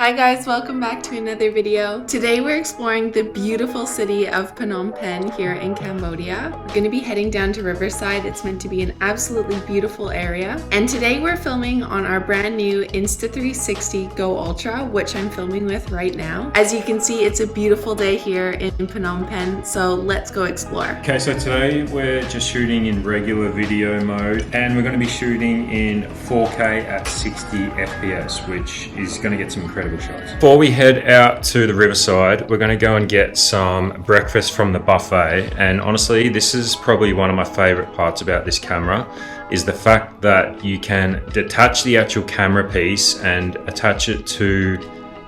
Hi guys, welcome back to another video. Today we're exploring the beautiful city of Phnom Penh here in Cambodia. We're going to be heading down to Riverside. It's meant to be an absolutely beautiful area. And today we're filming on our brand new Insta360 GO Ultra, which I'm filming with right now. As you can see, it's a beautiful day here in Phnom Penh, so let's go explore. Okay, so today we're just shooting in regular video mode and we're going to be shooting in 4K at 60 FPS, which is going to get some incredible shots. Before we head out to the riverside, we're going to go and get some breakfast from the buffet. And honestly, this is probably one of my favorite parts about this camera, is the fact that you can detach the actual camera piece and attach it to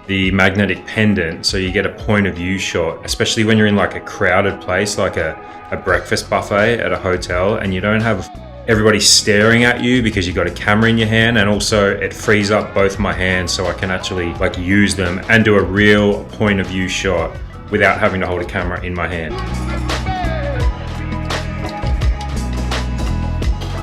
the magnetic pendant, so you get a point of view shot, especially when you're in like a crowded place like a breakfast buffet at a hotel and you don't have everybody staring at you because you've got a camera in your hand. And also it frees up both my hands so I can actually like use them and do a real point of view shot without having to hold a camera in my hand.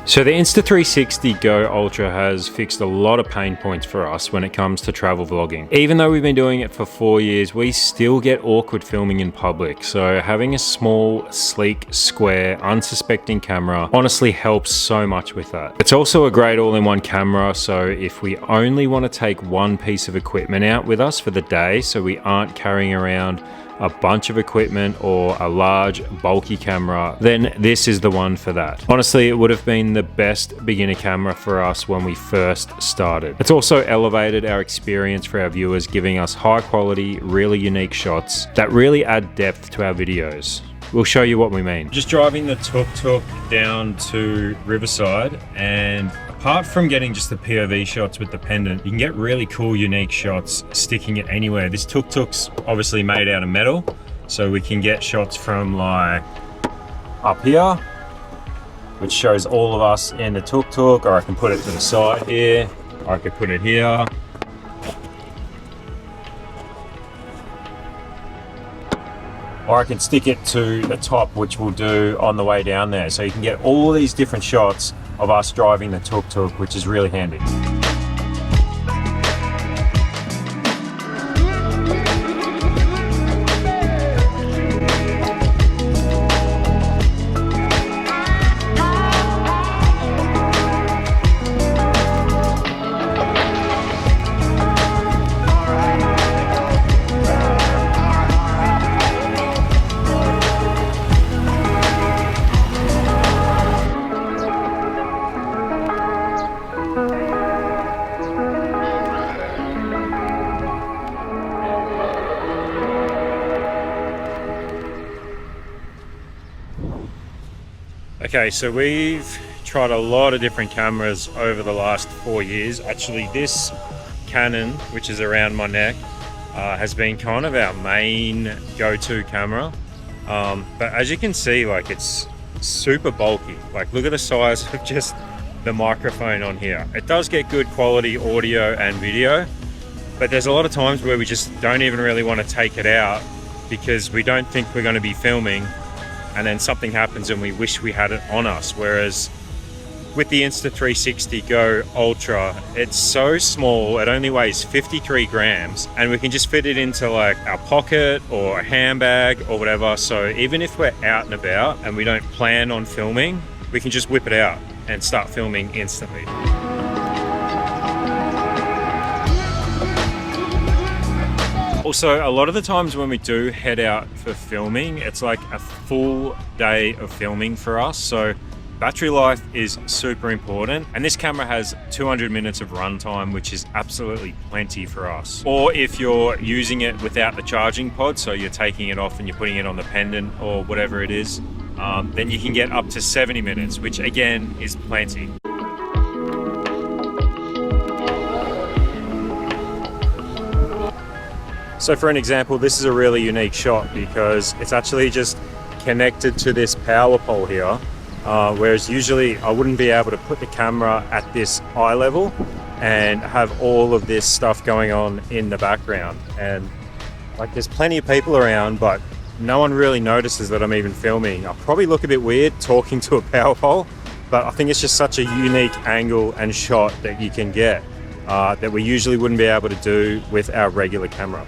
So the Insta360 GO Ultra has fixed a lot of pain points for us when it comes to travel vlogging. Even though we've been doing it for 4 years, we still get awkward filming in public. So having a small, sleek, square, unsuspecting camera honestly helps so much with that. It's also a great all-in-one camera, so if we only want to take one piece of equipment out with us for the day, so we aren't carrying around a bunch of equipment or a large bulky camera, then this is the one for that. Honestly, it would have been the best beginner camera for us when we first started. It's also elevated our experience for our viewers, giving us high quality, really unique shots that really add depth to our videos. We'll show you what we mean. Just driving the Tuk Tuk down to Riverside, and apart from getting just the POV shots with the pendant, you can get really cool, unique shots sticking it anywhere. This Tuk Tuk's obviously made out of metal, so we can get shots from like up here, which shows all of us in the Tuk Tuk, or I can put it to the side here, or I could put it here. Or I can stick it to the top, which we'll do on the way down there. So you can get all these different shots of us driving the Tuk Tuk, which is really handy. Okay, so we've tried a lot of different cameras over the last 4 years. Actually, this Canon, which is around my neck, has been kind of our main go-to camera. But as you can see, like, it's super bulky. Like, look at the size of just the microphone on here. It does get good quality audio and video, but there's a lot of times where we just don't even really want to take it out because we don't think we're going to be filming, and then something happens and we wish we had it on us. Whereas with the Insta360 GO Ultra, it's so small, it only weighs 53 grams, and we can just fit it into like our pocket or a handbag or whatever. So even if we're out and about and we don't plan on filming, we can just whip it out and start filming instantly. Also, a lot of the times when we do head out for filming, it's like a full day of filming for us. So battery life is super important. And this camera has 200 minutes of runtime, which is absolutely plenty for us. Or if you're using it without the charging pod, so you're taking it off and you're putting it on the pendant or whatever it is, then you can get up to 70 minutes, which again is plenty. So for an example, this is a really unique shot because it's actually just connected to this power pole here, whereas usually I wouldn't be able to put the camera at this eye level and have all of this stuff going on in the background. And like, there's plenty of people around, but no one really notices that I'm even filming. I'll probably look a bit weird talking to a power pole, but I think it's just such a unique angle and shot that you can get. that we usually wouldn't be able to do with our regular camera.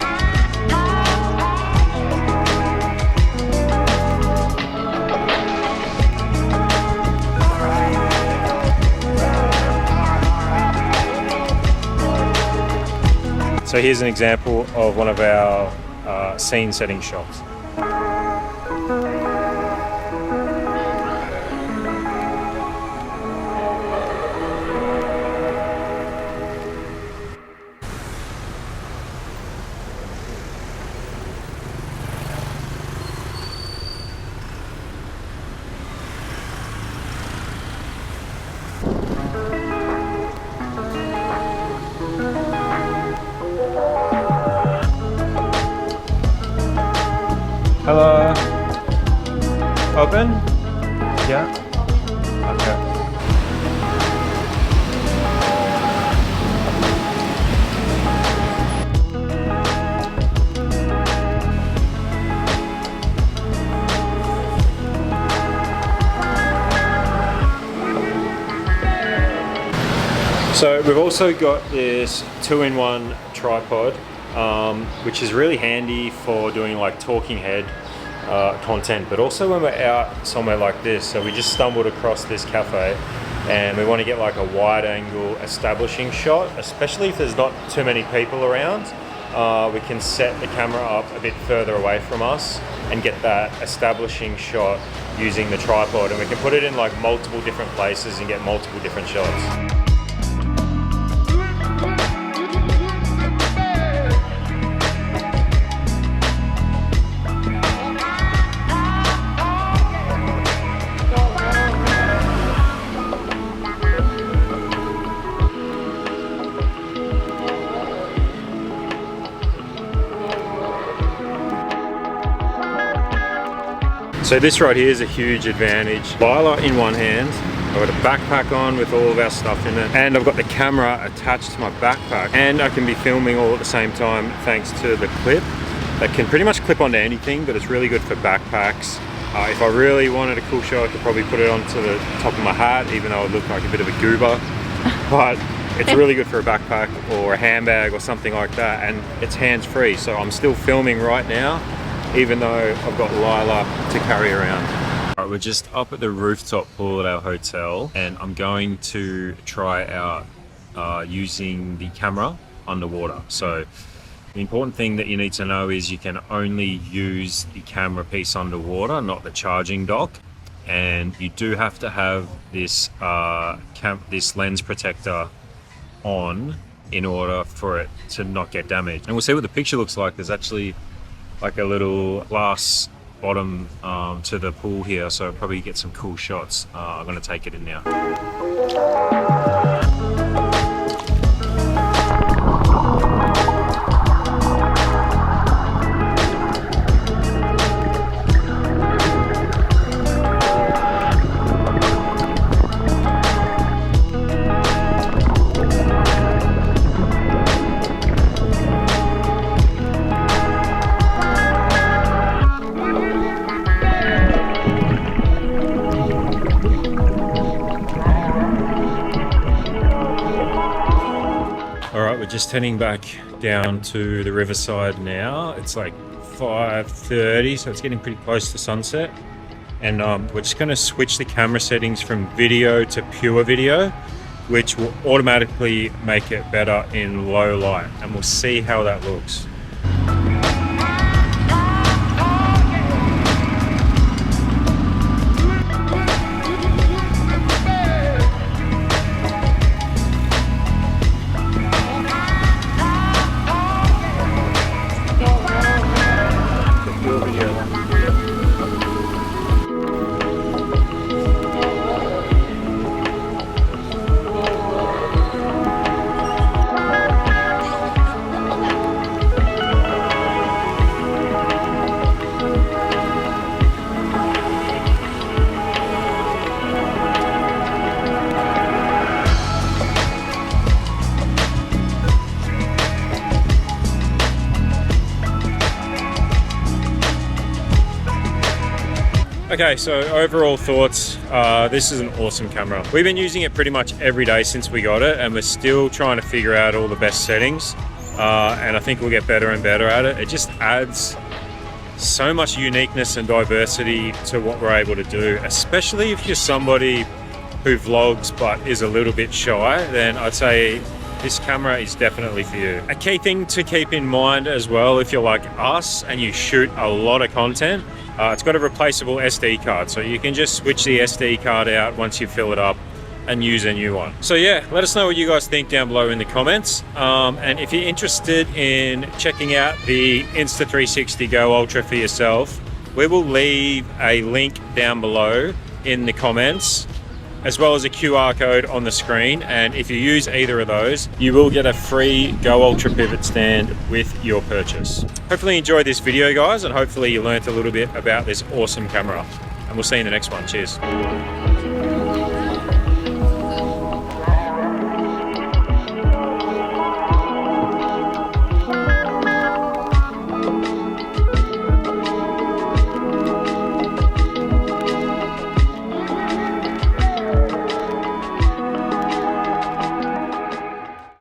So here's an example of one of our scene setting shots. Hello. Open? Yeah. Okay. So we've also got this 2-in-1 tripod, which is really handy for doing like talking head content, but also when we're out somewhere like this. So we just stumbled across this cafe and we want to get like a wide angle establishing shot, especially if there's not too many people around. We can set the camera up a bit further away from us and get that establishing shot using the tripod, and we can put it in like multiple different places and get multiple different shots. So this right here is a huge advantage. Lila in one hand, I've got a backpack on with all of our stuff in it, and I've got the camera attached to my backpack, and I can be filming all at the same time thanks to the clip that can pretty much clip onto anything, but it's really good for backpacks. If I really wanted a cool shot, I could probably put it onto the top of my hat, even though it looked like a bit of a goober. But it's really good for a backpack or a handbag or something like that, and it's hands-free, so I'm still filming right now, even though I've got Lila to carry around. All right, we're just up at the rooftop pool at our hotel, and I'm going to try out using the camera underwater. So the important thing that you need to know is you can only use the camera piece underwater, not the charging dock. And you do have to have this, this lens protector on in order for it to not get damaged. And we'll see what the picture looks like. There's actually like a little glass bottom to the pool here, so I'll probably get some cool shots. I'm gonna take it in now. Just heading back down to the riverside now. It's like 5:30, so it's getting pretty close to sunset. And we're just going to switch the camera settings from video to pure video, which will automatically make it better in low light. And we'll see how that looks. Okay, so overall thoughts, this is an awesome camera. We've been using it pretty much every day since we got it, and we're still trying to figure out all the best settings. And I think we'll get better and better at it. It just adds so much uniqueness and diversity to what we're able to do, especially if you're somebody who vlogs but is a little bit shy. Then I'd say this camera is definitely for you. A key thing to keep in mind as well, if you're like us and you shoot a lot of content, it's got a replaceable SD card, so you can just switch the SD card out once you fill it up and use a new one. So yeah, let us know what you guys think down below in the comments. And if you're interested in checking out the Insta360 GO Ultra for yourself, we will leave a link down below in the comments, as well as a QR code on the screen. And if you use either of those, you will get a free GO Ultra pivot stand with your purchase. Hopefully you enjoyed this video, guys, and hopefully you learned a little bit about this awesome camera. And we'll see you in the next one. Cheers.